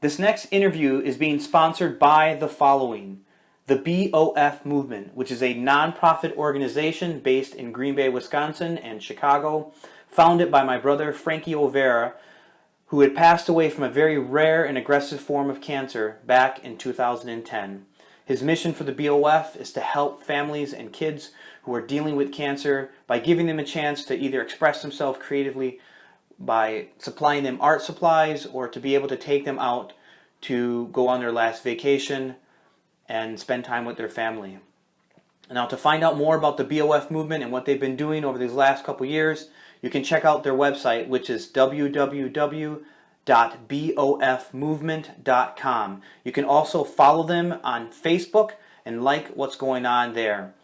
This next interview is being sponsored by the following. The BOF Movement, which is a non-profit organization based in Green Bay, Wisconsin and Chicago, founded by my brother Frankie Olvera, who had passed away from a very rare and aggressive form of cancer back in 2010. His mission for the BOF is to help families and kids who are dealing with cancer by giving them a chance to either express themselves creatively by supplying them art supplies or to be able to take them out to go on their last vacation and spend time with their family. Now, to find out more about the BOF movement and what they've been doing over these last couple years, you can check out their website, which is www.bofmovement.com. You can also follow them on Facebook and like what's going on there.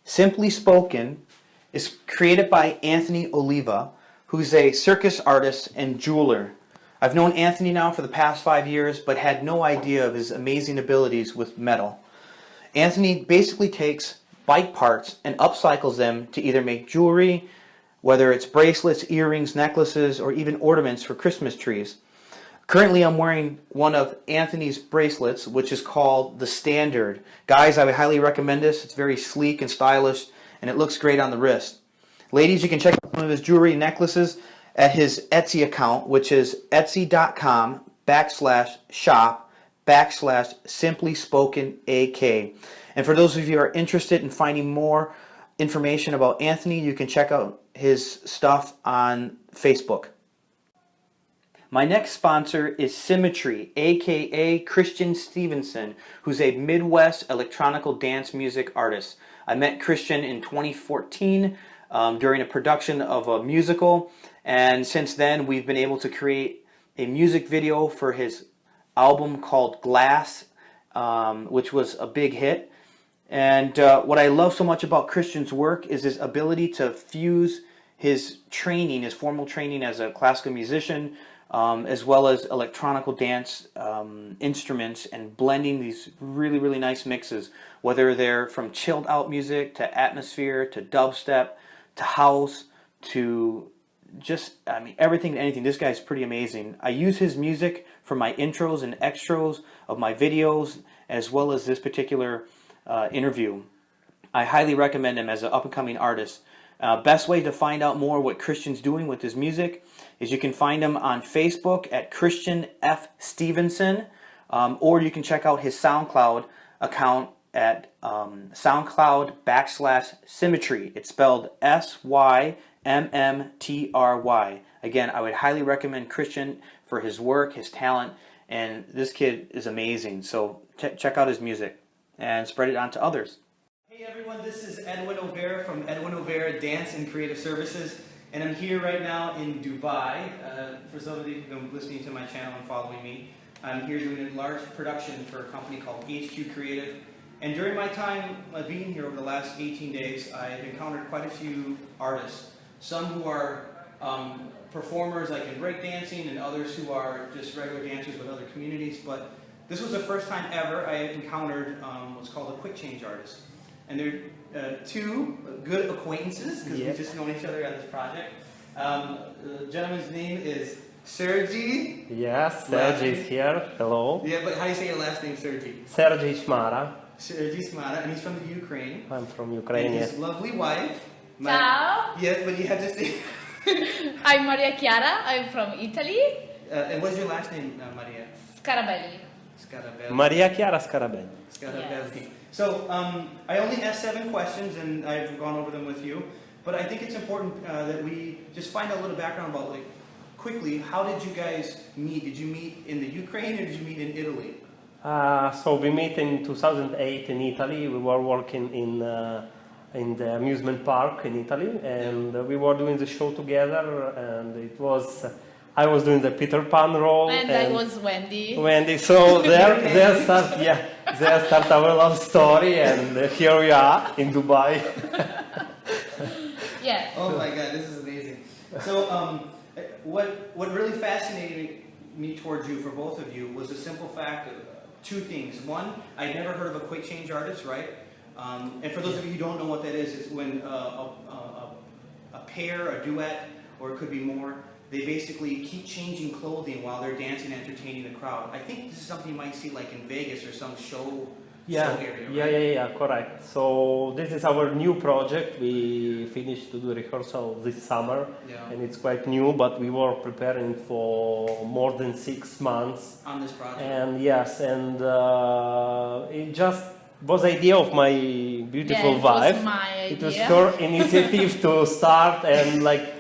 Simply Spoken is created by Anthony Oliva, who's a circus artist and jeweler. I've known Anthony now for the past 5 years, but had no idea of his amazing abilities with metal. Anthony basically takes bike parts and upcycles them to either make jewelry, whether it's bracelets, earrings, necklaces, or even ornaments for Christmas trees. Currently, I'm wearing one of Anthony's bracelets, which is called the Standard. Guys, I would highly recommend this. It's very sleek and stylish, and it looks great on the wrist. Ladies, you can check out some of his jewelry and necklaces at his Etsy account, which is etsy.com/shop/simplyspokenak. And for those of you who are interested in finding more information about Anthony, you can check out his stuff on Facebook. My next sponsor is Symmetry, aka Christian Stevenson, who's a Midwest electronical dance music artist. I met Christian in 2014 during a production of a musical, and since then we've been able to create a music video for his album called Glass, which was a big hit. And what I love so much about Christian's work is his ability to fuse his training, his formal training as a classical musician, as well as electronical dance instruments, and blending these really, really nice mixes, whether they're from chilled out music to atmosphere to dubstep to house to just, I mean, everything and anything. This guy's pretty amazing. I use his music for my intros and extras of my videos, as well as this particular interview. I highly recommend him as an up-and-coming artist. Best way to find out more what Christian's doing with his music is you can find him on Facebook at Christian F. Stevenson, or you can check out his SoundCloud account at SoundCloud/Symmetry. It's spelled SYMMTRY. Again, I would highly recommend Christian for his work, his talent, and this kid is amazing. So check out his music and spread it on to others. Hey everyone, this is Edwin Olvera from Edwin Olvera Dance and Creative Services, and I'm here right now in Dubai. For those of you who've been listening to my channel and following me, I'm here doing a large production for a company called HQ Creative. And during my time being here over the last 18 days, I've encountered quite a few artists. Some who are performers like in breakdancing, and others who are just regular dancers with other communities. But this was the first time ever I encountered what's called a quick change artist. And they're two good acquaintances, because we've just known each other on this project. The gentleman's name is Sergy. Yes, Sergy is here. Hello. Yeah, but how do you say your last name, Sergy? Sergiy Chmara. Sergiy Chmara, and he's from the Ukraine. I'm from Ukraine. And his lovely wife. Ciao. Yes, but you have to say. I'm Maria Chiara. I'm from Italy. And what's your last name, Maria? Scarabelli. Scarabelli. Mariachiara Scarabelli. Scarabelli. Yes. So I only asked 7 questions, and I've gone over them with you. But I think it's important that we just find out a little background about, like, quickly, how did you guys meet? Did you meet in the Ukraine or did you meet in Italy? So we met in 2008 in Italy. We were working in the amusement park in Italy, and we were doing the show together. And it was, I was doing the Peter Pan role, And I was Wendy. Wendy. So there start our love story, and here we are in Dubai. Yeah. Oh my God, this is amazing. So what really fascinated me towards you, for both of you, was the simple fact of 2 things. One, I'd never heard of a quick change artist, right? And for those of you who don't know what that is, it's when a pair, a duet, or it could be more, they basically keep changing clothing while they're dancing and entertaining the crowd. I think this is something you might see like in Vegas or some show area, right? Yeah, correct. So this is our new project. We finished to do rehearsal this summer, and it's quite new, but we were preparing for more than 6 months on this project. And yes, and it just was idea of my beautiful wife. It was her initiative to start, and like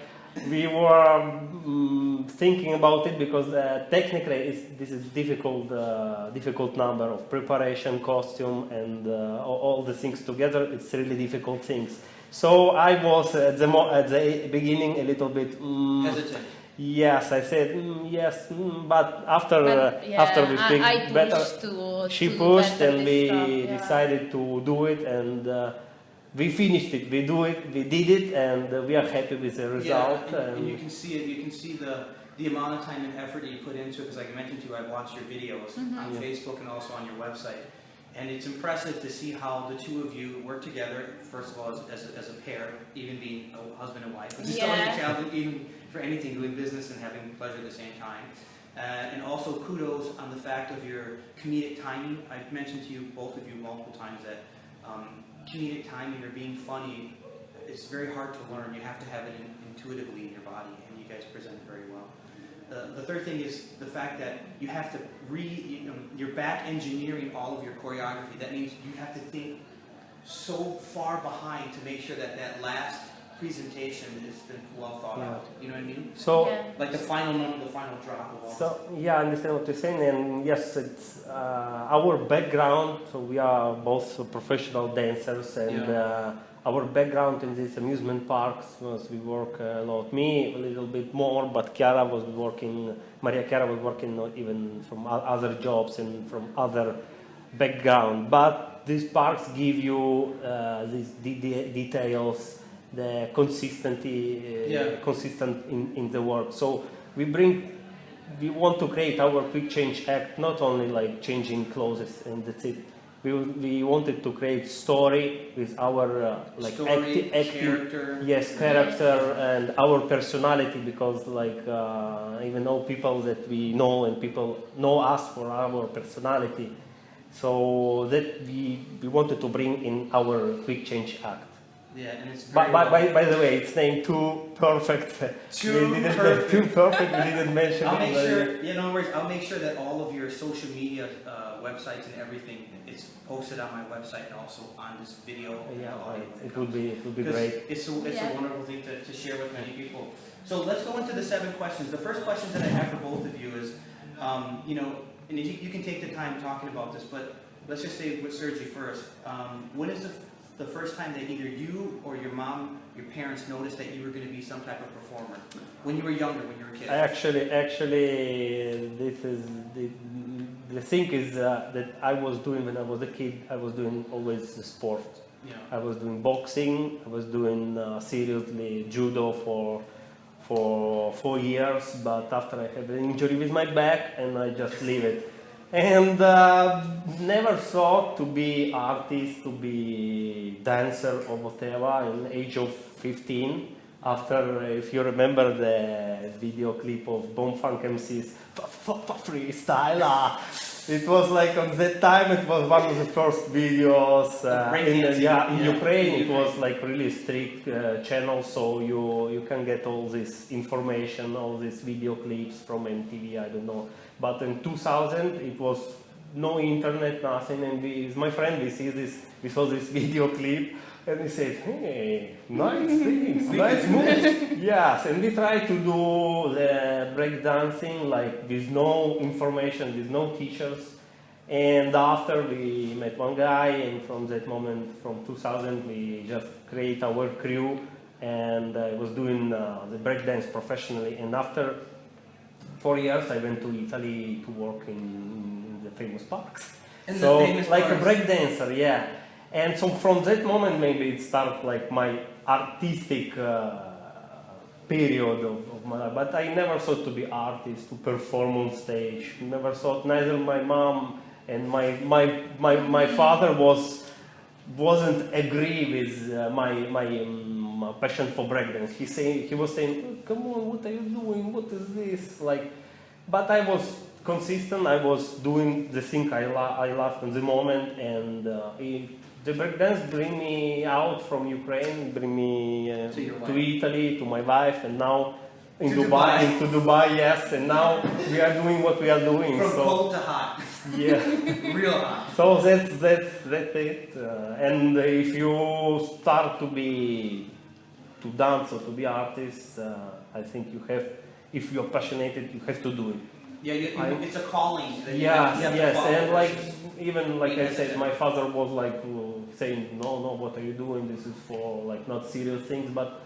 we were thinking about it because technically this is difficult number of preparation, costume, and all the things together. It's really difficult things. So I was at the beginning a little bit hesitant. Yes, I said yes, but after we speak better, she pushed, and we decided to do it, and we finished it. We did it, and we are happy with the result. Yeah, and you can see it. You can see the amount of time and effort that you put into it. Because like I mentioned to you, I've watched your videos on Facebook and also on your website, and it's impressive to see how the two of you work together. First of all, as a pair, even being a husband and wife, which is always a challenge, even for anything, doing business and having pleasure at the same time. And also kudos on the fact of your comedic timing. I've mentioned to you, both of you, multiple times that comedic timing or being funny is very hard to learn. You have to have it intuitively in your body, and you guys present it very well. The third thing is the fact that you have to you're back engineering all of your choreography. That means you have to think so far behind to make sure that that last presentation has been well thought out. You know what I mean? So like the final number, the final drop of all. So I understand what you're saying, and yes, it's our background. So we are both professional dancers, and our background in these amusement parks was we work a lot. Me a little bit more, but Maria Chiara was working not even from other jobs and from other background. But these parks give you these details, the consistency, consistent in the work. So we want to create our quick change act, not only like changing clothes and that's it. We wanted to create story with our acting, character, and our personality, because like even though people that we know and people know us for our personality, so that we wanted to bring in our quick change act. Yeah, and it's very by the way, it's named Too Perfect. Too Perfect. We didn't mention I'll make sure. Yeah, no worries. I'll make sure that all of your social media websites and everything is posted on my website and also on this video. Yeah, it would be great. It's a wonderful thing to share with many people. So let's go into the 7 questions. The first questions that I have for both of you is, and you can take the time talking about this, but let's just say with Sergy first. When is the first time that either you or your mom, your parents noticed that you were going to be some type of performer? When you were younger, when you were a kid? Actually, this is the thing is that I was doing when I was a kid. I was doing always sport. Yeah. I was doing boxing. I was doing seriously judo for 4 years. But after I had an injury with my back, and I just leave it. And never thought to be artist, to be dancer or whatever. In the age of 15, after, if you remember the video clip of Bomb Funk MC's freestyle, it was like on that time it was one of the first videos in Ukraine. It was like really strict channel, so you can get all this information, all these video clips from MTV. I don't know. But in 2000, it was no internet, nothing, and with my friend, we saw this video clip, and we said, hey, nice things, nice moves. Yes, and we tried to do the breakdancing, like with no information, with no teachers. And after we met one guy, and from that moment, from 2000, we just create our crew, and I was doing the breakdance professionally. And after 4 years, I went to Italy to work in the famous parks. So, like a breakdancer, yeah. And so from that moment, maybe it started like my artistic period of my life. But I never thought to be artist, to perform on stage. Never thought. Neither my mom and my father wasn't agree with passion for breakdance. He was saying, "Oh, come on, what are you doing? What is this?" Like, but I was consistent. I was doing the thing I loved in the moment, and the breakdance bring me out from Ukraine, bring me to Italy, to my wife, and now in Dubai, into Dubai, yes. And now we are doing what we are doing. From cold to hot. Yeah. Real hot. So that's it. And if you start to dance or to be artist, I think you have, if you're passionate, you have to do it. Yeah, it's a calling. That yes, you have yes, to follow and like versus even like I said, my father was like saying, no, what are you doing? This is for like not serious things. But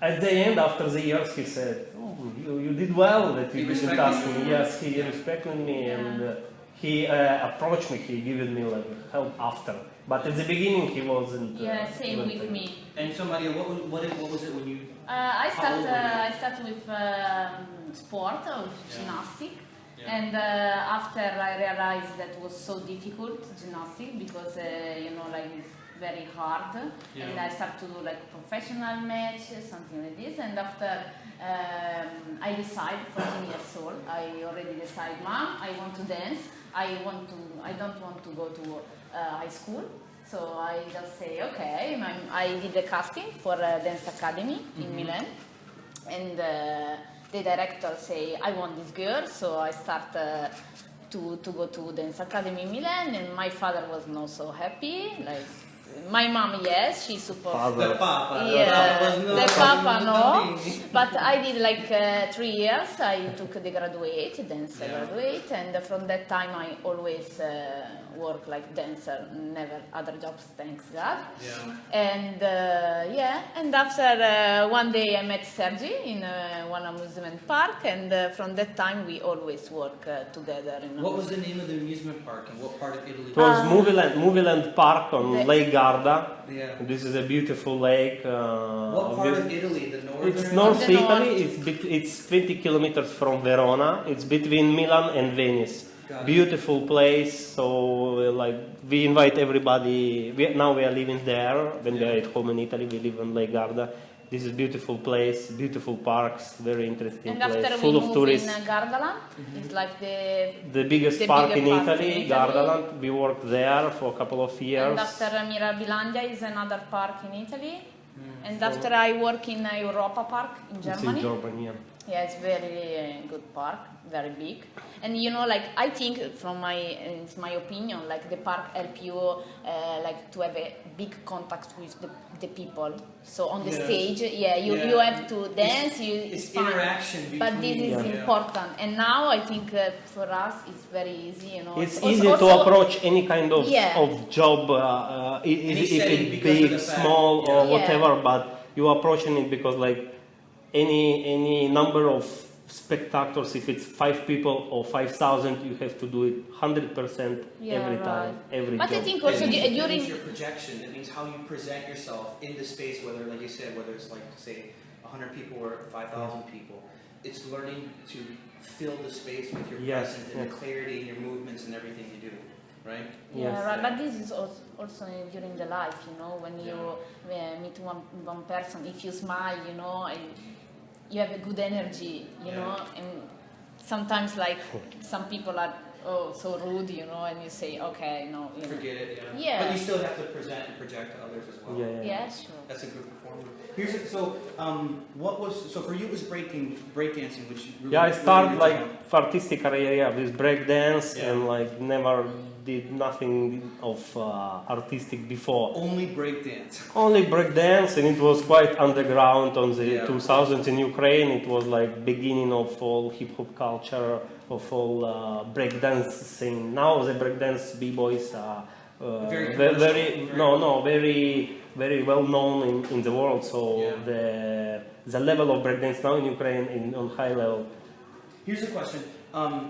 at the end, after the years, he said, "Oh, you did well that you didn't ask me." Yes, he respected me, and he approached me. He given me like help after. But at the beginning, he wasn't. Yeah, same with me. And so, Maria, what was it when you? I started with sport of gymnastics, and after I realized that was so difficult gymnastics because like it's very hard, and I started to do like professional match, something like this, and after I decided 14 years old, I already decided, Mom, I want to dance. I don't want to go to high school. So I just say, okay, I did the casting for a dance academy in Milan, and the director say, I want this girl, so I start to go to dance academy in Milan, and my father was not so happy, like, my mom, yes, she supports. The papa. Yeah, the papa, no. But I did like 3 years. I took the graduate, dancer graduate, and from that time I always work like dancer, never other jobs, thanks God. Yeah. And and after one day I met Sergy in one amusement park, and from that time we always work together. What was the name of the amusement park and what part of Italy? It was Movieland Park on Lake Garda. Yeah. This is a beautiful lake. What part of Italy? The northern? It's North Italy. It's 20 kilometers from Verona. It's between Milan and Venice. Beautiful place. So like we invite everybody. Now we are living there. When we are at home in Italy, we live in Lake Garda. This is beautiful place, beautiful parks, very interesting place, full of tourists. In Gardaland, it's like the biggest park in Italy, Gardaland. We worked there for a couple of years. And after Mirabilandia is another park in Italy. And after I work in Europa Park in Germany. It's in Germany, yeah. Yeah, it's very good park, very big. And like I think from my opinion, like the park help you like to have a big contact with the people. So on the stage, you have to dance. It's interaction between. But this is important. And now I think for us it's very easy. It's easy to approach any kind of job, if it's big, small, or whatever. But you approaching it because like. Any number of spectators, if it's 5 people or 5,000, you have to do it 100% every time, every But job. I think also during during your projection, it means how you present yourself in the space, whether, like you said, whether it's like say 100 people or 5,000 people. It's learning to fill the space with your presence and the clarity in your movements and everything you do. Right? Yeah, right. But this is also during the life, when you meet one person, if you smile, you have a good energy, and sometimes like some people are so rude, and you say, okay, no, forget it. Yeah. But you still have to present and project to others as well. Yeah, sure. That's a good performance. So for you it was breakdancing, which really, I started like artistic career with breakdance and like never did nothing of artistic before. Only breakdance. Only breakdance, and it was quite underground on the 2000s in Ukraine. It was like beginning of all hip hop culture, of all breakdance scene. Now the breakdance b-boys are very well known in the world. So the level of breakdance now in Ukraine is on high level. Here's a question.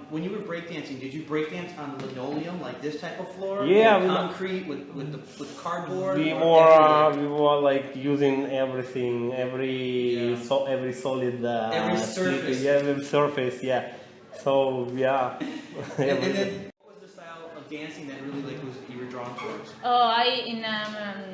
When you were breakdancing, did you breakdance on linoleum, like this type of floor? Yeah, with concrete, with cardboard. We were like using everything, every solid, every surface. every surface. Yeah. So And then, what was the style of dancing that really like you were drawn towards? Oh,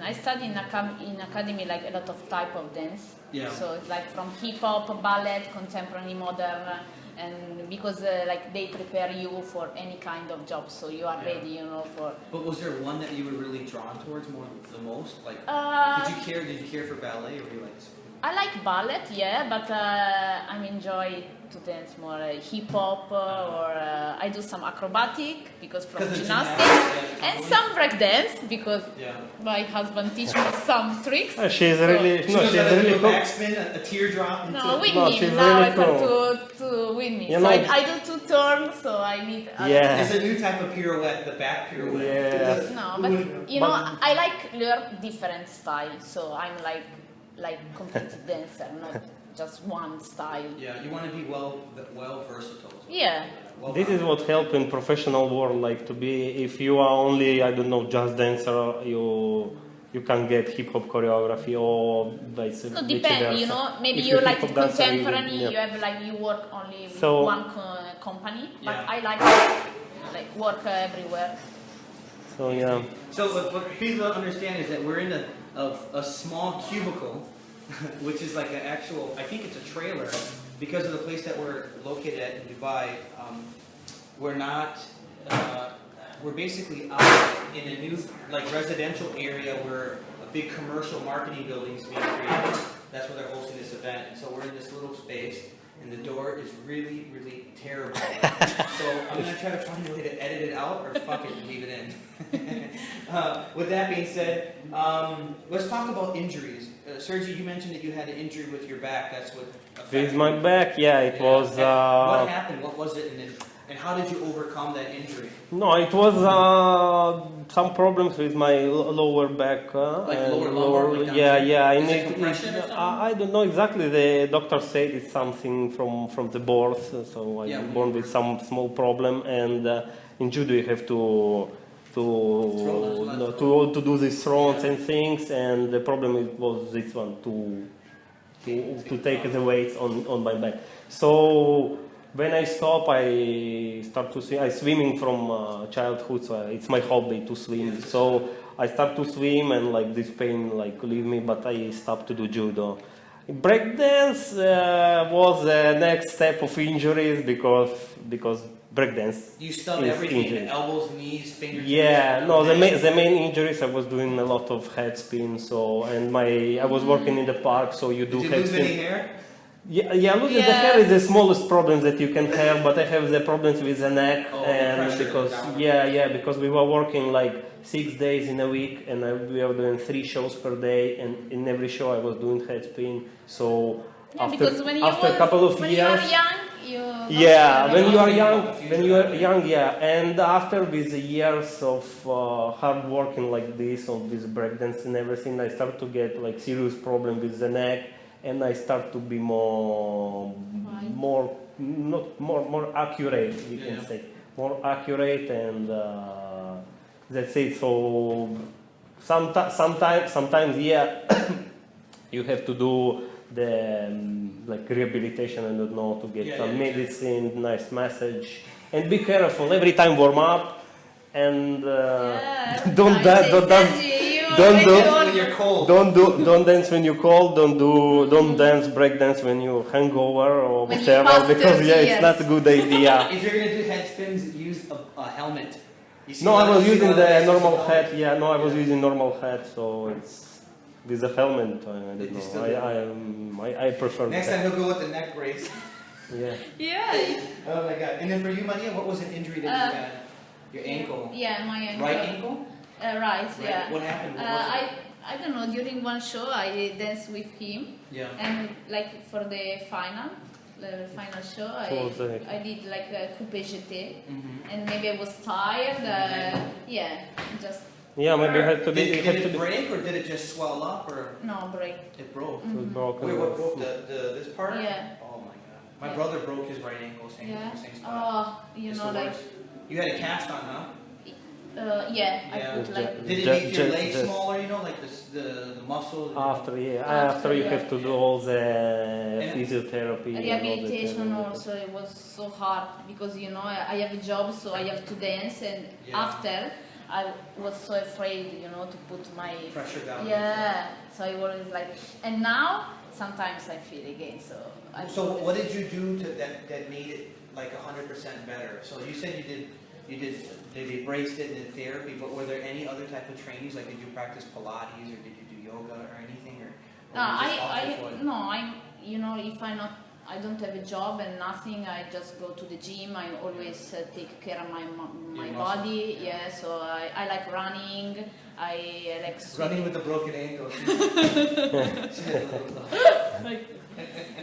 I studied in academy like a lot of type of dance. Yeah. So it's like from hip hop, ballet, contemporary, modern, and because like they prepare you for any kind of job, so you are ready, you know, for. But was there one that you were really drawn towards the most? Like, did you care for ballet, or were you like? I like ballet, yeah, but I enjoy to dance more hip hop or I do some acrobatic because from gymnastics and some break dance because my husband teach me some tricks. She's really she's really cool. Backspin, a teardrop. No, windmill. Now really I start to windmill. You so know, I do 2 turns, so I need. There's a new type of pirouette, the back pirouette. Yeah. No, but you know, I like learn different styles, so I'm like complete dancer, not just one style. Yeah, you want to be well versatile. Yeah. This is what helps in professional world, like to be. If you are only, I don't know, just dancer, you can get hip hop choreography or vice versa. No, depends. You know, maybe you like contemporary. You have like you work only with one company, but I like work everywhere. So yeah. So what people don't understand is that we're in a small cubicle, which is like an actual, I think it's a trailer, because of the place that we're located at in Dubai. We're basically out in a new like residential area where a big commercial marketing building is being created. That's where they're hosting this event. And so we're in this little space, and the door is really, really terrible. So I'm going to try to find a way to edit it out or fuck it and leave it in. With that being said, let's talk about injuries. Sergy, you mentioned that you had an injury with your back. That's what affected With my back, yeah, it was. What happened? What was it? And how did you overcome that injury? No, it was some problems with my lower back. Like lower lumbar? Like yeah. Is it compression or something? I don't know exactly. The doctor said it's something from the birth, so I was born with some small problem. And in judo you have to do these throws and things. And the problem was this one to take the weights on my back. So. When I stop, I start to swim. I'm swimming from childhood, so it's my hobby to swim. So I start to swim, and like this pain like leave me, but I stopped to do judo. Breakdance was the next step of injuries because breakdance. You stubbed everything: elbows, knees, fingers. Yeah, no. The main injuries, I was doing a lot of head spin. So I was working in the park, so you do Did you head lose spin. any hair? Losing the hair is the smallest problem that you can have, but I have the problems with the neck, and because we were working like 6 days in a week, and we were doing 3 shows per day, and in every show I was doing head spin. So after a couple of years, when you are young, and after with the years of hard working like this, on this breakdance and everything, I start to get like serious problem with the neck. And I start to be more accurate, you can say, more accurate, and that's it. So sometimes you have to do the like rehabilitation. I don't know, to get some medicine, nice massage, and be careful every time. Warm up, and don't dance when you're cold. Don't dance break dance when you hangover or whatever, because it's not a good idea. If you're gonna do head spins, use a helmet. No, I was using the normal head. Yeah, no, I was using normal head, so it's with the helmet. I don't know. I prefer. Next time he'll go with the neck brace. Yeah. Oh my god! And then for you, Maria, what was an injury that you had? Your ankle. Yeah, my ankle. Right ankle. Right. Yeah. What happened? I don't know. During one show, I danced with him. Yeah. And like for the final show, I did like a coupe jeté, and maybe I was tired. Just. Yeah, maybe it had to be. Did it break, or did it just swell up, or? No, break. It broke. It was broken. Wait, what broke? This part? Yeah. Oh my god. My brother broke his right ankle. Same spot. Oh, you know, like. You had a cast on, huh? Yeah, I put like. Did it make your legs smaller? You know, like the muscle. After you have to do all the physiotherapy. Rehabilitation also, it was so hard because you know I have a job, so I have to dance, and after I was so afraid, you know, to put my pressure down. Yeah, so I was like, and now sometimes I feel again. So what did you do that made it like 100% better? So you said you did braced it and did therapy, but were there any other type of trainings? Like, did you practice Pilates or did you do yoga or anything? You know, if I don't have a job and nothing, I just go to the gym. I always take care of my body. Yeah, so I like running. I like running with a broken ankle.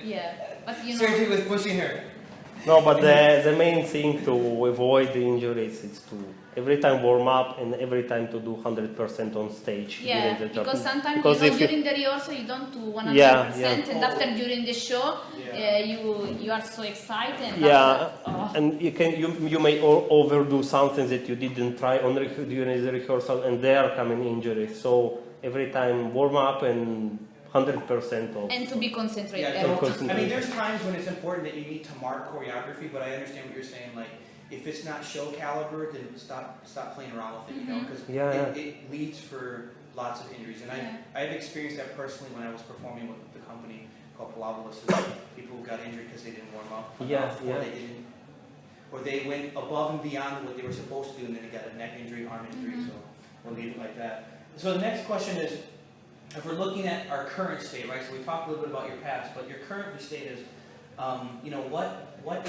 Yeah, but you know. Sergy was pushing her. No, but the main thing to avoid the injuries is to every time warm up and every time to do 100% on stage. Yeah, during the job. because sometimes during the rehearsal you don't do 100%, and after during the show you are so excited. And and you may overdo something that you didn't try during the rehearsal, and there come an injury. So every time warm up and 100% of. And to be concentrated. I mean, there's times when it's important that you need to mark choreography, but I understand what you're saying. Like, if it's not show caliber, then stop playing around with it, you know, because it leads for lots of injuries. And I've experienced that personally when I was performing with the company called Palabolas. People got injured because they didn't warm up. Or they went above and beyond what they were supposed to do, and then they got a neck injury, arm injury. So we'll leave it like that. So the next question is, if we're looking at our current state, right? So we talked a little bit about your past, but your current state is, you know, what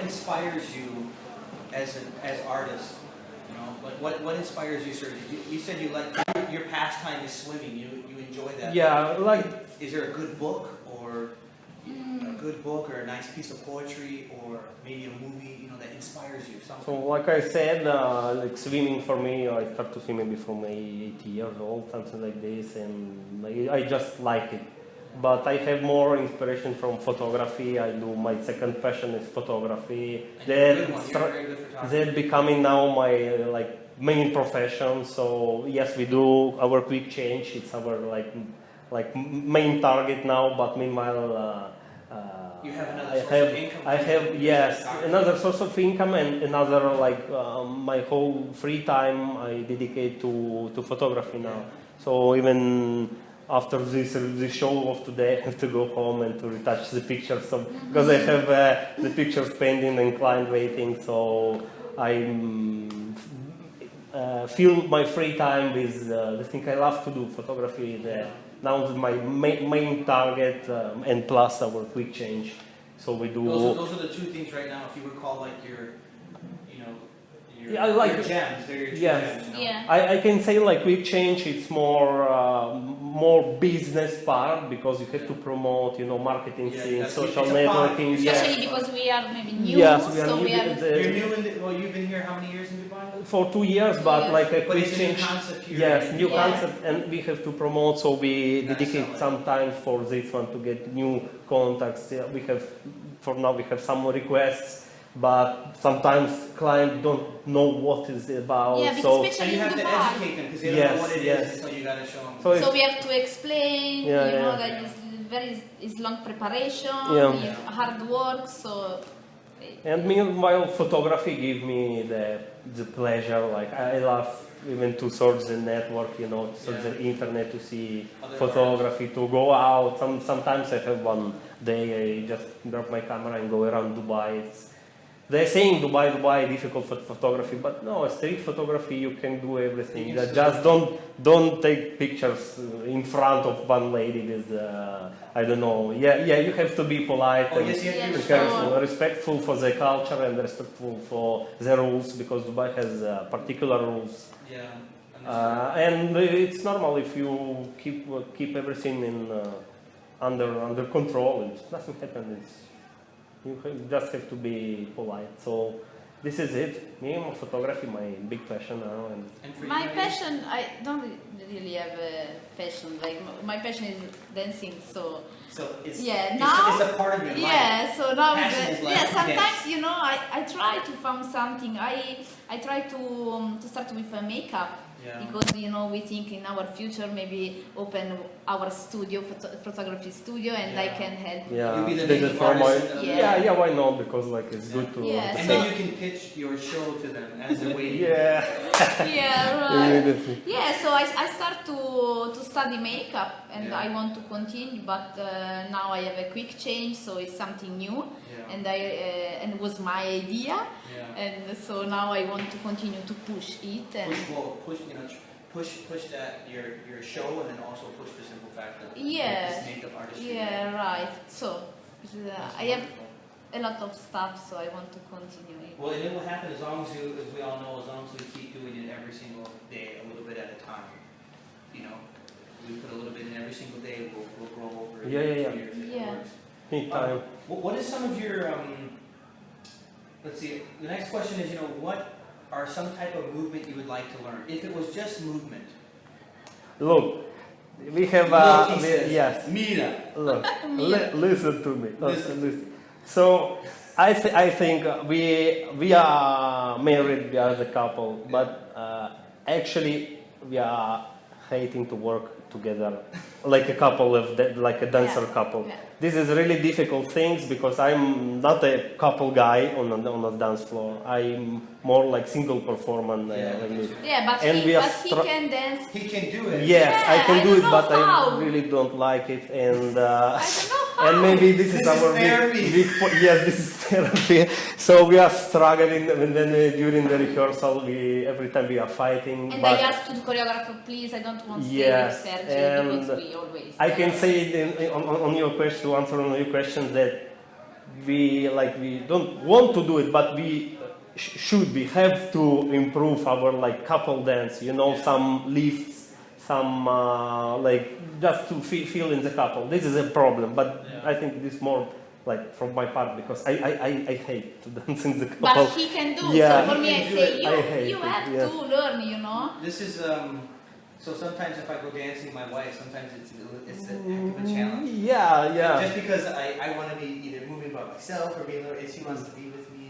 inspires you as artists? You know, like what inspires you, Sergy? You said you like your pastime is swimming. You enjoy that. Yeah, like. Is there a good book or a nice piece of poetry or maybe a movie, you know, that inspires you? Something? So like I said, like swimming for me, I started to swim maybe from 8 years old, something like this, and I just like it. But I have more inspiration from photography. I do my second passion is photography. That becoming now my main profession. So yes, we do our quick change. It's our like main target now. But meanwhile. You have another source of income. Another source of income, and another my whole free time I dedicate to photography now. So even after this show of today, I have to go home and to retouch the pictures. So because I have the pictures pending and client waiting, so I fill my free time with the thing I love to do, photography. Now my main target and plus our quick change. So we do. Those are the two things right now. If you recall, like your gems. They're your two gems. You know? I can say like quick change. It's more business part because you have to promote, you know, marketing scene, social networking. Especially because we are maybe new. Yes, we are so new. You're new in well, you've been here how many years in Dubai? For 2 years, but like a quick change. New concept here. Yes, new concept, and we have to promote. So we dedicate some time for this one to get new contacts. We have, for now, we have some requests. But sometimes clients don't know what it's about. Yeah, so especially you have to educate them because they don't know what it is, so you got to show them. So we have to explain, that it's long preparation, hard work, so... And meanwhile, photography gives me the pleasure, like I love even to search the network, you know, to search the internet to see photography, to go out. Sometimes I have one day, I just drop my camera and go around Dubai. They're saying Dubai, difficult for photography, but no, street photography you can do everything. Just don't take pictures in front of one lady with I don't know. You have to be polite and careful, respectful for the culture and respectful for the rules because Dubai has particular rules. And it's normal if you keep everything in under control. Nothing happens. You just have to be polite. So this is it. Me, photography, my big passion now. And for My you, passion, I don't really have a passion. Like my passion is dancing. So it's, yeah, now it's a part of your life. yeah. So now Passion is like yeah. Sometimes dance. you know, I try to find something. I try to start with makeup. Yeah. Because you know we think in our future maybe open our studio, photography studio, and I can help. Yeah, You'll be the this makeup is for my, artist. yeah, why not? Because like it's good to. Yeah, And so- then you can pitch your show to them as a way. Yeah. Yeah, right. Immediately. Yeah, so I start to study makeup and Yeah. I want to continue, but now I have a quick change, so it's something new, Yeah. and and it was my idea, Yeah. and so now I want to continue to push it. And Push that your show, and then also push the simple fact that Yeah. this makeup artistry. yeah, right. So That's I have wonderful. a lot of stuff, so I want to continue it. Well, and it will happen as long as as we all know, as long as we keep doing it every single day, a little bit at a time. You know, we put a little bit in every single day, we'll grow over it. Yeah. Years, and it Yeah. works. Need time. What is some of your let's see, the next question is, what are some type of movement you would like to learn? If it was just movement. Look, we have Look, he says, yes. Mira. Look, listen to me. Listen. Listen. So I think we are married, we are the couple, but actually we are hating to work together like a couple of like a dancer Yeah. couple. Yeah. This is really difficult things because I'm not a couple guy on a dance floor. I'm more like single performer. Yeah, but And he can dance. He can do it. Yes, Yeah, I can I do don't it, know but how. I really don't like it, and I don't know how. and maybe this is This is our therapy. yes, this is therapy. So we are struggling, and then during the rehearsal, every time we are fighting. And but I asked the choreographer, please, I don't want to stay Yes, with Sergy and because we always. I can say it on your question, to answer on your question, that we don't want to do it, but we we have to improve our like couple dance. Some lifts, some just to feel in the couple. This is a problem, but I think this more like from my part because I hate to dance in the couple. But he can do. Yeah. So for me, He I can do say it. I hate you it, have yeah. to learn. This is so sometimes if I go dancing with my wife, sometimes it's a heck of a challenge. Yeah. Just because I want to be either moving by myself or being, and she wants to be with me.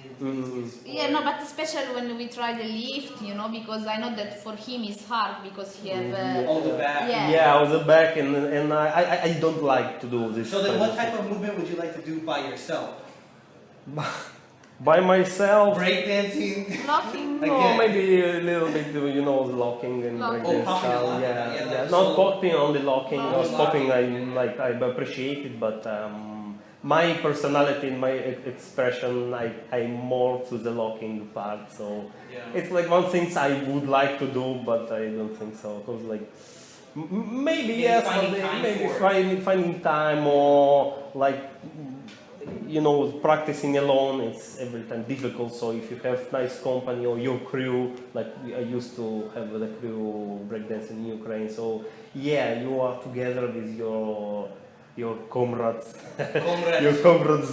Yeah, no, but especially when we try the lift, because I know that for him it's hard because he have. All the back. Yeah. Yeah, on the back, and I don't like to do this. So then, kind what of type of movement would you like to do by yourself? By myself? Breakdancing. Locking. No, Again. maybe a little bit, locking and Locking. breakdance Oh, popping and style. locking, Yeah, yeah, yeah. like Not so- popping, only locking. Oh, Or popping, locking. I appreciate it, but my personality and my expression, I'm more to the locking part. So Yeah. it's like one thing I would like to do, but I don't think so. Because like maybe yes, finding one day, time maybe for it. finding time or like. Practicing alone, it's every time difficult. So if you have nice company or your crew, like I used to have the crew breakdance in Ukraine. So yeah, you are together with your comrades, your comrades,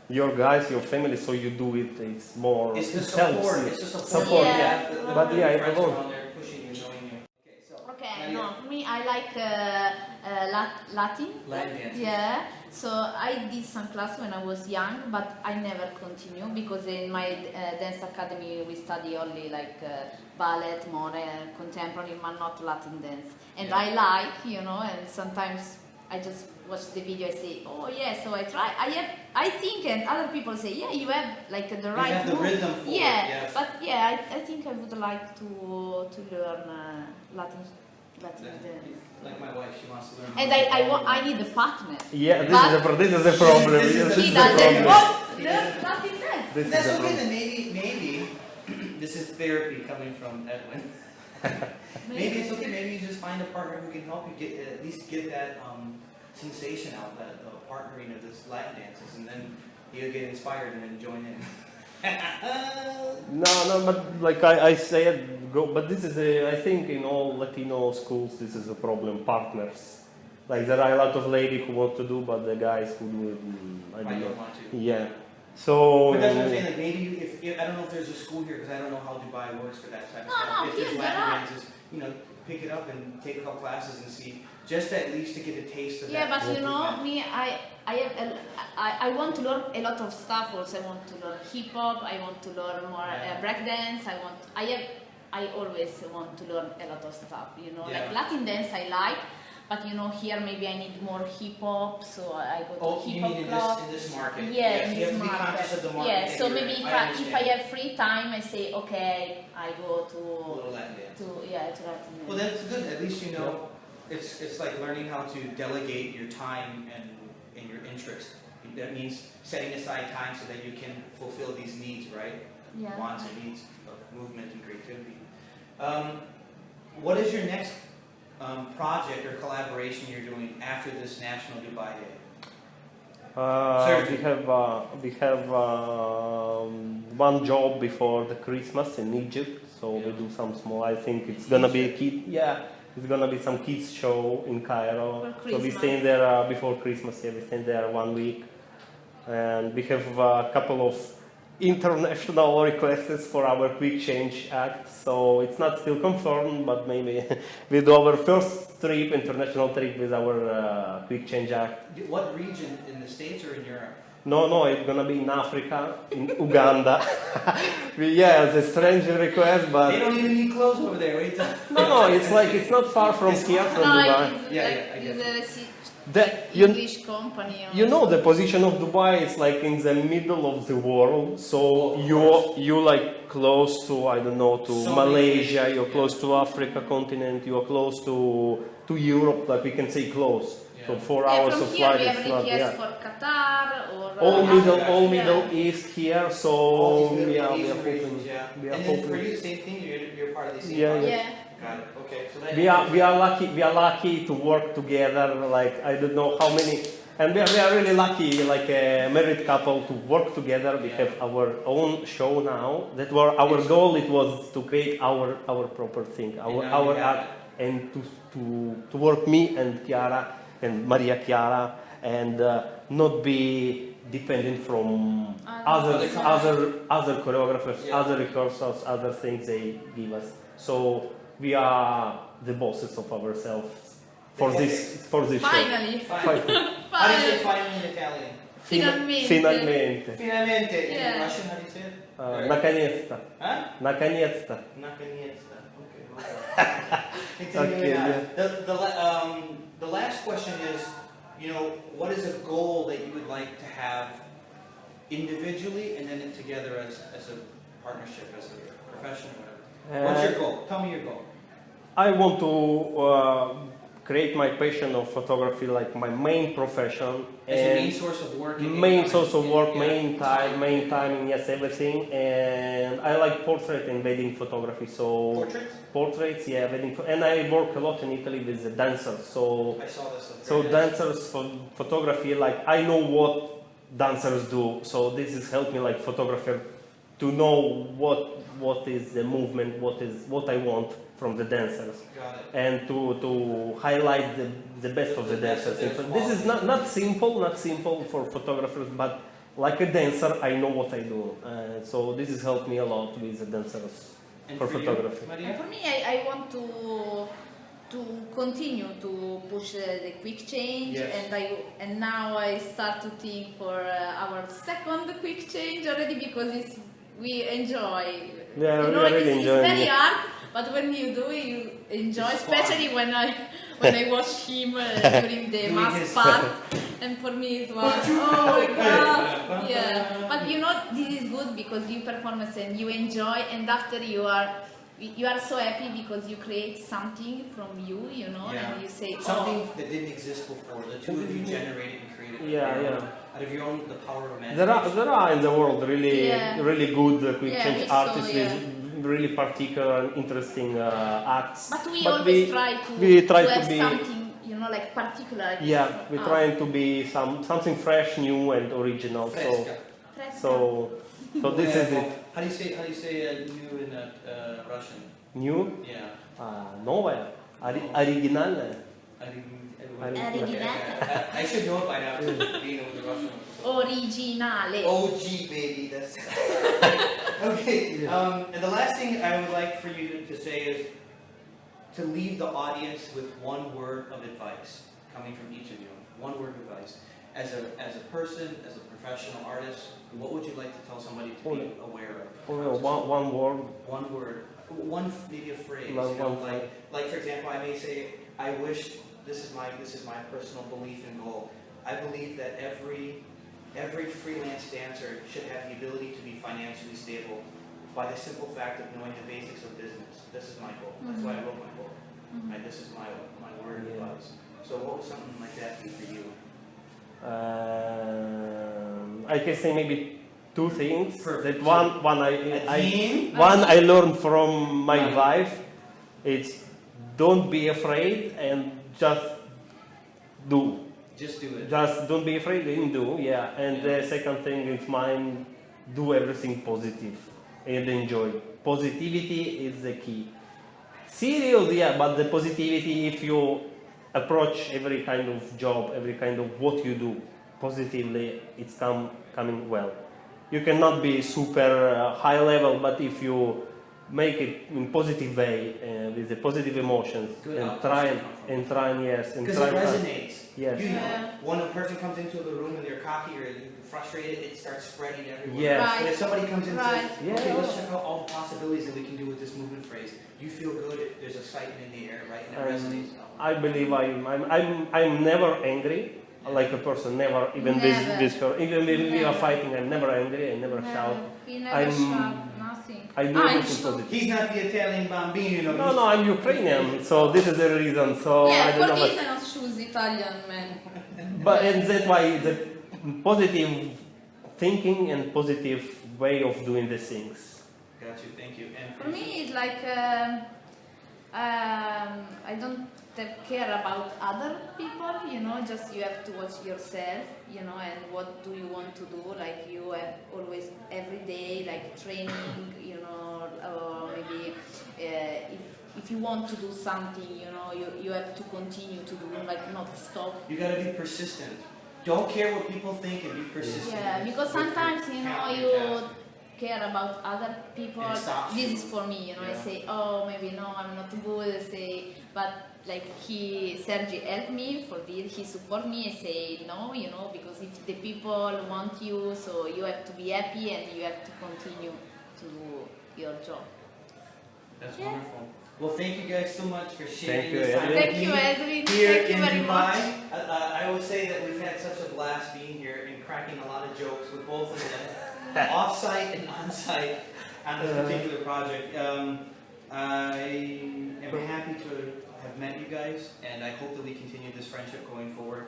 your guys, your family. So you do it. It's more. It's the it helps support. you. It's the support. Support, Yeah. yeah. But yeah, it's friends alone. around there pushing you, knowing you. Okay, so. Okay, Maria? no, for me I like Latin. Latin dance. Yeah, so I did some class when I was young, but I never continue because in my dance academy we study only like ballet, more contemporary, but not Latin dance. And Yeah. I like, and sometimes I just watch the video. I say, oh yeah, so I try. I think, and other people say, yeah, you have like the right have the move. rhythm for it, Yeah, yes. but yeah, I think I would like to learn Latin dance. Like my wife, she wants to learn. And I need a partner. Yeah, this is a problem. This is He the doesn't problem. want to learn Latin dance. This That's is a okay. problem. Then maybe this is therapy coming from Edwin. Maybe it's okay. Maybe you just find a partner who can help you get at least get that sensation out, that partnering of this Latin dances, and then you'll get inspired and then join in. No, but like I said, go. But this is I think in all Latino schools, this is a problem. Partners, like there are a lot of ladies who want to do, but the guys who do it, I I don't know. don't want to. Yeah. So But that's what I'm saying. Like maybe if I don't know if there's a school here because I don't know how Dubai works for that type of stuff. No, If here there's there Latin are. dances, you know, pick it up and take a couple classes and see, just at least to get a taste of Yeah, that. but you know, me, I want to learn a lot of stuff. Also, I want to learn hip hop. I want to learn more breakdance. I always want to learn a lot of stuff. You know, like Latin dance I like, but you know, here maybe I need more hip hop, so I go to hip hop club. In this market. Yeah, Yes, in you this have to be market. conscious of the market. Yeah, that so you're maybe in. if I have free time, I say okay, I go A little Latin dance. to Latin dance. Well, that's good. At least you know, it's like learning how to delegate your time and your interest. That means setting aside time so that you can fulfill these needs, right? Yeah. Wants and needs of movement and creativity. What is your next project or collaboration you're doing after this National Dubai Day? We have one job before the Christmas in Egypt, so we do some small. I think it's gonna be a kid. Yeah, it's gonna be some kids show in Cairo. So we stay there before Christmas. Yeah, we stay there 1 week, and we have a couple of international requests for our quick change act. So it's not still confirmed, but maybe we do our first trip, international trip with our quick change act. What region, in the States or in Europe? No, it's gonna be in Africa, in Uganda. Yeah, it's a strange request, but They don't even need clothes over there. What are you talking? no, it's like it's not far from here, from Dubai. It's You English company. you know the position of Dubai is like in the middle of the world, so you like close to I don't know to Malaysia, you're close to Africa continent, you're close to Europe, like we can say close. So 4 hours from of here flight we is have not requests for Qatar or all Middle East here. So All these we are Asian hoping. regions, yeah. We are And then for hoping. you, the same thing. You're part of the same. Yeah, project? Yeah. Got it. Okay. So that We are lucky to work together. Like I don't know how many, and we are really lucky, like a married couple, to work together. We have our own show now. That were our goal. It was to create our proper thing, our act, and to work me and Chiara and Mariachiara, and not be dependent from other choreographers, other rehearsals, other things they give us. So we are the bosses of ourselves for this Finally. How do you say finally in Italian? show. Finalmente. Finalmente. Finalmente. In Yeah. Russian, how do you say it? Наконец-то. Huh? Наконец-то. Наконец-то. Okay. Okay, The last question is, you know, what is a goal that you would like to have individually and then together as a partnership, as a profession, whatever? What's your goal? Tell me your goal. I want to create my passion of photography like my main profession. As your main source of work. Main source of work, main timing, yes, everything. And I like portrait and wedding photography. So Portraits? portraits, yeah, wedding. And I work a lot in Italy with the dancers. So I saw this. so dancers for photography, like I know what dancers do. So this has helped me like photographer to know what is the movement, what I want from the dancers, and to highlight the best of the dancers. This is not simple for photographers, but like a dancer, I know what I do. So this has helped me a lot with the dancers for photography. And for me, I want to continue to push the quick change, and now I start to think for our second quick change already because we enjoy. Yeah, you know, really it's enjoying very it. hard, but when you do it, you enjoy. Especially when I watch him during the mask part, and for me it was oh my god, yeah. But you know, this is good because you performance and you enjoy, and after you are so happy because you create something from you know, and you say something that didn't exist before. The two of you generated and created. Out of your own, the power of imagination. There are in the world really good quick change artists with really particular and interesting acts. But we always try to have be something, you know, like particular. Yeah, we're trying to be something fresh, new, and original. So this is it. How do you say new in Russian? New? Yeah. Новое, оригинальное. I should know it by now, being with the Russian. Originale. OG, baby. That's okay. And the last thing I would like for you to say is to leave the audience with one word of advice coming from each of you. One word of advice. As a person, as a professional artist, what would you like to tell somebody to be aware of? One word. One word. One maybe a phrase. Like for example, I may say, I wish this is my personal belief and goal. I believe that every freelance dancer should have the ability to be financially stable by the simple fact of knowing the basics of business. This is my goal. That's why I wrote my book. Right? This is my word of advice. So what would something like that be for you? I can say maybe two things. Perfect. That one I learned from my wife. It's don't be afraid and just do. Just do it. Just don't be afraid and do. Yeah. And the second thing is mine. Do everything positive and enjoy. Positivity is the key. Serious, yeah, but the positivity, if you approach every kind of job, every kind of what you do positively, it's coming well. You cannot be super high level, but if you make it in positive way with the positive emotions and try yes, and because try it resonates. Yes. You know, when a person comes into the room and they're cocky or frustrated, it starts spreading everywhere. Yes. Right. But if somebody comes in and says, Right. okay, let's check out all the possibilities that we can do with this movement phrase. You feel good, there's excitement in the air, right? And it resonates. I believe I'm never angry like a person, never, even this even when we are fighting, I'm never angry, I never shout. He never shout, nothing. I do everything positive. He's not the Italian bambino. No, I'm Ukrainian, so this is the reason. So Yeah, I don't for know. this I not choose Italian man. But and that's why the positive thinking and positive way of doing the things. Got you, thank you. And For me, it's like I don't care about other people, you know, just you have to watch yourself, you know, and what do you want to do, like you have always every day, like training, you know, or maybe if you want to do something, you know, you have to continue to do, like not stop. you gotta be persistent. Don't care what people think and be persistent. Yeah, because sometimes, you know, you care about other people. This is for me, you know. Yeah. I say, oh, maybe no, I'm not good. I say, but like Sergy helped me for this. He support me. I say no, you know, because if the people want you, so you have to be happy and you have to continue to do your job. That's wonderful. Well, thank you guys so much for sharing Thank you, this time Edwin. with Thank you, me Edwin. here Thank you in very Dubai. much. I would say that we've had such a blast being here and cracking a lot of jokes with both of them, off-site and on-site, on this particular project. I am happy to have met you guys, and I hope that we continue this friendship going forward.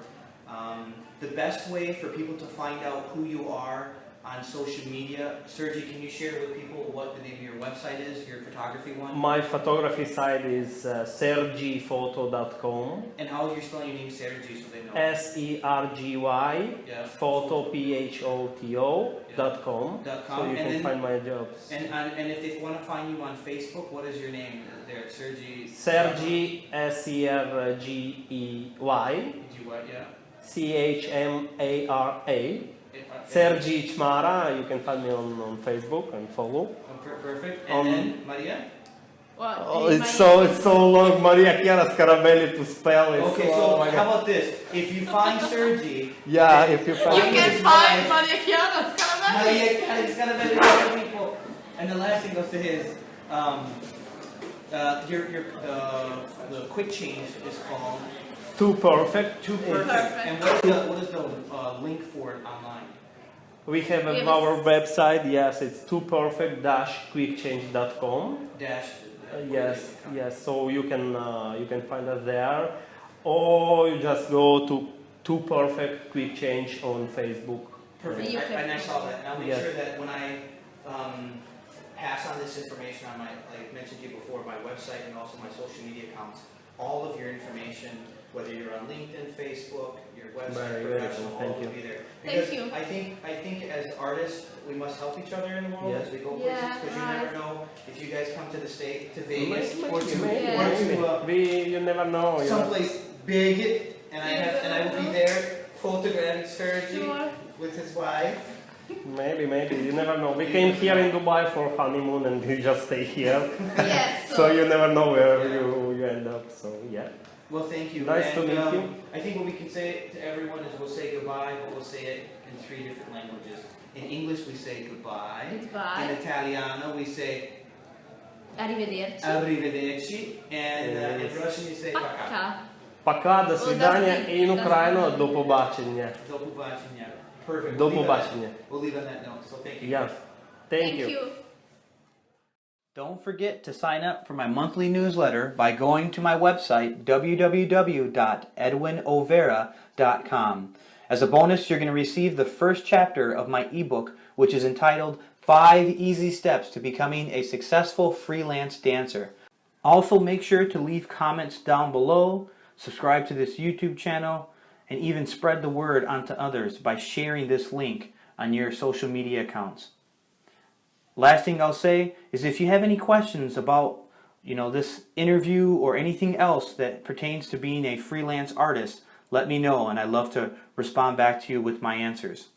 The best way for people to find out who you are on social media, Sergy, can you share with people what the name of your website is, your photography one? My photography site is sergyphoto.com. And how would you spell your name, Sergy, so they know? Sergy Yeah. photo PHOTO.com. So you can find my jobs. And if they want to find you on Facebook, what is your name there? Sergy? Sergy Sergey Yeah. Chmara. Sergiy Chmara, you can find me on Facebook and follow. Perfect. And then Maria? Oh, it's so long, Mariachiara Scarabelli to spell it. Okay, so how about this? If you find Sergy, yeah, if you find You can find Mariachiara Scarabelli. Mariachiara Scarabelli to other people. And the last thing I'll say is, the quick change is called Too Perfect. Too Perfect. And what is the link for it online? We have our website, yes, it's tooperfect-quickchange.com. Yes, so you can find us there, or you just go to Too Perfect Quick Change on Facebook. Perfect, and I saw that. And I'll make sure that when I pass on this information on my, like I mentioned to you before, my website and also my social media accounts, all of your information, whether you're on LinkedIn, Facebook, your website, professional, all will be there. Because Thank you. I think as artists, we must help each other in the world as we go places, because you never know if you guys come to the state, to Vegas, or to you never know. someplace big, and I will be there photographing Sergy with his wife. Maybe, you never know. We came here in Dubai for honeymoon and we just stay here. Yes. So you never know where you end up, so yeah. Well, thank you. Nice to meet you. I think what we can say to everyone is we'll say goodbye, but we'll say it in 3 different languages. In English we say goodbye. Goodbye. In Italiano we say Arrivederci. arrivederci. And in Russian you say пока. Пока, до свидания, и in Ukraino до побачення. До побачення. Perfect. До побачення. We'll leave on that note. So thank you. Yeah. Thank you. Don't forget to sign up for my monthly newsletter by going to my website, www.edwinovera.com. As a bonus, you're going to receive the first chapter of my ebook, which is entitled 5 Easy Steps to Becoming a Successful Freelance Dancer. Also, make sure to leave comments down below, subscribe to this YouTube channel, and even spread the word onto others by sharing this link on your social media accounts. Last thing I'll say is if you have any questions about, this interview or anything else that pertains to being a freelance artist, let me know and I'd love to respond back to you with my answers.